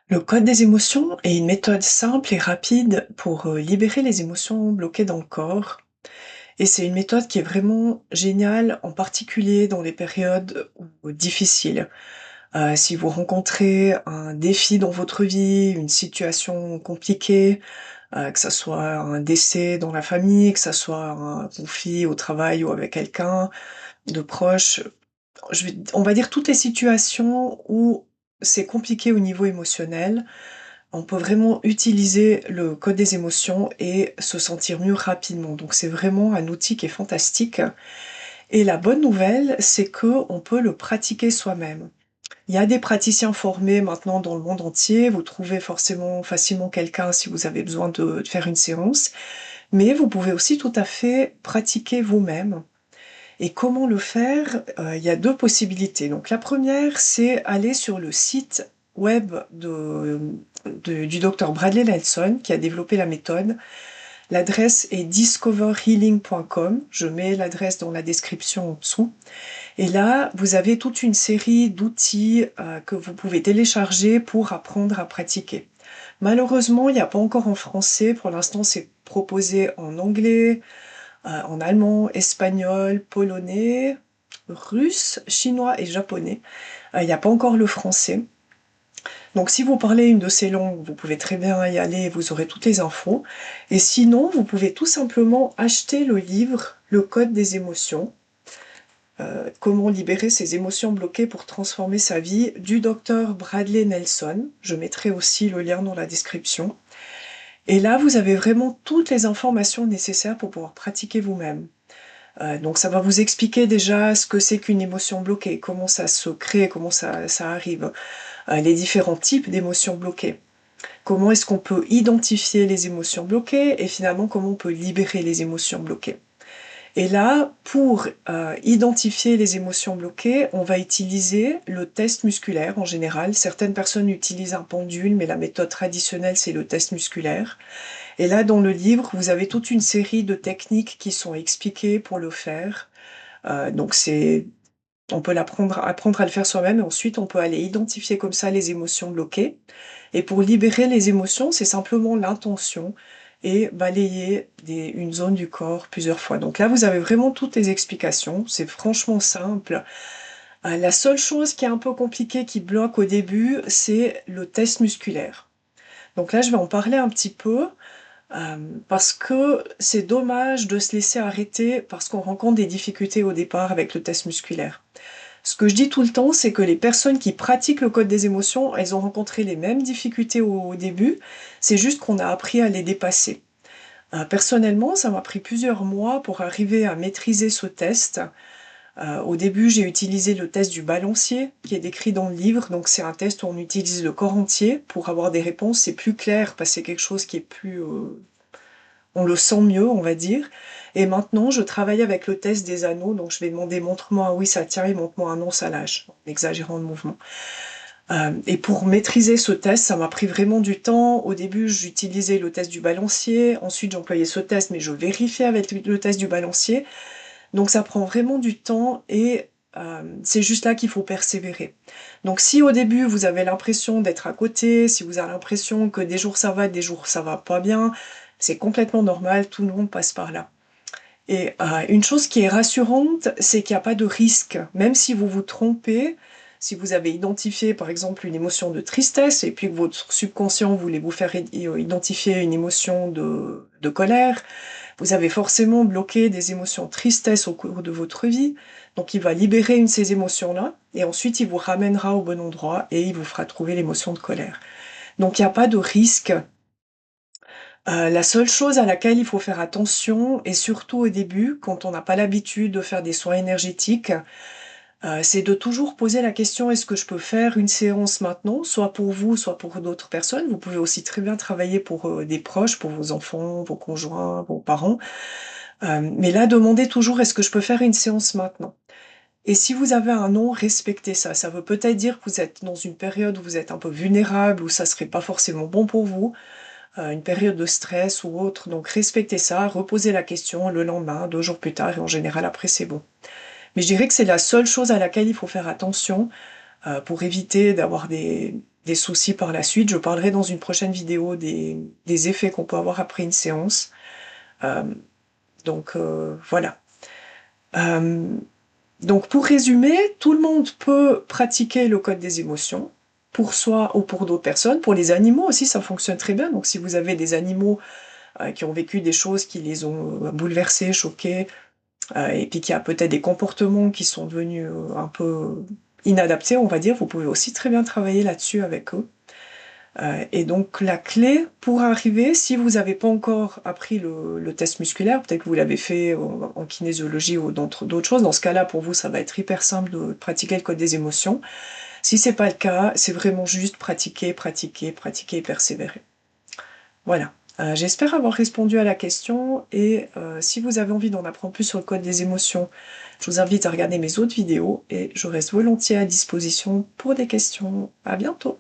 Le code des émotions est une méthode simple et rapide pour libérer les émotions bloquées dans le corps. Et c'est une méthode qui est vraiment géniale, en particulier dans les périodes difficiles. Si vous rencontrez un défi dans votre vie, une situation compliquée, que ça soit un décès dans la famille, que ça soit un conflit au travail ou avec quelqu'un de proche, on va dire toutes les situations où c'est compliqué au niveau émotionnel, on peut vraiment utiliser le code des émotions et se sentir mieux rapidement. Donc c'est vraiment un outil qui est fantastique. Et la bonne nouvelle, c'est que on peut le pratiquer soi-même. Il y a des praticiens formés maintenant dans le monde entier. Vous trouvez forcément facilement quelqu'un si vous avez besoin de faire une séance. Mais vous pouvez aussi tout à fait pratiquer vous-même. Et comment le faire? Il y a 2 possibilités. Donc la première, c'est aller sur le site web du docteur Bradley Nelson qui a développé la méthode. L'adresse est discoverhealing.com. Je mets l'adresse dans la description en dessous. Et là, vous avez toute une série d'outils que vous pouvez télécharger pour apprendre à pratiquer. Malheureusement, il n'y a pas encore en français. Pour l'instant, c'est proposé en anglais, en allemand, espagnol, polonais, russe, chinois et japonais. Il n'y a pas encore le français. Donc si vous parlez une de ces langues, vous pouvez très bien y aller et vous aurez toutes les infos. Et sinon, vous pouvez tout simplement acheter le livre Le Code des émotions. Comment libérer ses émotions bloquées pour transformer sa vie du docteur Bradley Nelson. Je mettrai aussi le lien dans la description. Et là, vous avez vraiment toutes les informations nécessaires pour pouvoir pratiquer vous-même. Donc ça va vous expliquer déjà ce que c'est qu'une émotion bloquée, comment ça se crée, comment ça arrive, les différents types d'émotions bloquées. Comment est-ce qu'on peut identifier les émotions bloquées et finalement comment on peut libérer les émotions bloquées. Et là, pour identifier les émotions bloquées, on va utiliser le test musculaire en général. Certaines personnes utilisent un pendule, mais la méthode traditionnelle, c'est le test musculaire. Et là, dans le livre, vous avez toute une série de techniques qui sont expliquées pour le faire. Donc on peut apprendre à le faire soi-même et ensuite on peut aller identifier comme ça les émotions bloquées. Et pour libérer les émotions, c'est simplement l'intention et balayer une zone du corps plusieurs fois. Donc là, vous avez vraiment toutes les explications. C'est franchement simple. La seule chose qui est un peu compliquée, qui bloque au début, c'est le test musculaire. Donc là, je vais en parler un petit peu. Parce que c'est dommage de se laisser arrêter parce qu'on rencontre des difficultés au départ avec le test musculaire. Ce que je dis tout le temps, c'est que les personnes qui pratiquent le code des émotions, elles ont rencontré les mêmes difficultés au début, c'est juste qu'on a appris à les dépasser. Personnellement, ça m'a pris plusieurs mois pour arriver à maîtriser ce test. Au début, j'ai utilisé le test du balancier qui est décrit dans le livre. Donc c'est un test où on utilise le corps entier pour avoir des réponses. C'est plus clair parce que c'est quelque chose qui est plus on le sent mieux, on va dire. Et maintenant, je travaille avec le test des anneaux, donc je vais demander montre-moi un oui, ça tient, et montre-moi un non, ça lâche, en exagérant le mouvement. Et pour maîtriser ce test, ça m'a pris vraiment du temps. Au début, j'utilisais le test du balancier, ensuite j'employais ce test, mais je vérifiais avec le test du balancier. Donc ça prend vraiment du temps et c'est juste là qu'il faut persévérer. Donc si au début vous avez l'impression d'être à côté, si vous avez l'impression que des jours ça va, des jours ça va pas bien, c'est complètement normal, tout le monde passe par là. Et une chose qui est rassurante, c'est qu'il n'y a pas de risque. Même si vous vous trompez, si vous avez identifié par exemple une émotion de tristesse et puis que votre subconscient voulait vous faire identifier une émotion de colère, vous avez forcément bloqué des émotions de tristesse au cours de votre vie. Donc il va libérer une de ces émotions-là et ensuite il vous ramènera au bon endroit et il vous fera trouver l'émotion de colère. Donc il n'y a pas de risque. La seule chose à laquelle il faut faire attention et surtout au début, quand on n'a pas l'habitude de faire des soins énergétiques, c'est de toujours poser la question: «Est-ce que je peux faire une séance maintenant?» soit pour vous, soit pour d'autres personnes. Vous pouvez aussi très bien travailler pour, des proches, pour vos enfants, vos conjoints, vos parents. Mais là, demandez toujours: «Est-ce que je peux faire une séance maintenant?» Et si vous avez un non, respectez ça. Ça veut peut-être dire que vous êtes dans une période où vous êtes un peu vulnérable, où ça serait pas forcément bon pour vous, une période de stress ou autre, donc respectez ça, reposez la question le lendemain, 2 jours plus tard et en général après c'est bon. Mais je dirais que c'est la seule chose à laquelle il faut faire attention, pour éviter d'avoir des soucis par la suite. Je parlerai dans une prochaine vidéo des effets qu'on peut avoir après une séance. Donc voilà. Donc pour résumer, tout le monde peut pratiquer le code des émotions, pour soi ou pour d'autres personnes. Pour les animaux aussi, ça fonctionne très bien. Donc si vous avez des animaux qui ont vécu des choses qui les ont bouleversés, choqués, et puis qu'il y a peut-être des comportements qui sont devenus un peu inadaptés, on va dire, vous pouvez aussi très bien travailler là-dessus avec eux. Et donc la clé pour arriver, si vous n'avez pas encore appris le test musculaire, peut-être que vous l'avez fait en kinésiologie ou dans d'autres choses, dans ce cas-là, pour vous, ça va être hyper simple de pratiquer le code des émotions. Si c'est pas le cas, c'est vraiment juste pratiquer, pratiquer, pratiquer et persévérer. Voilà. J'espère avoir répondu à la question et si vous avez envie d'en apprendre plus sur le code des émotions, je vous invite à regarder mes autres vidéos et je reste volontiers à disposition pour des questions. À bientôt!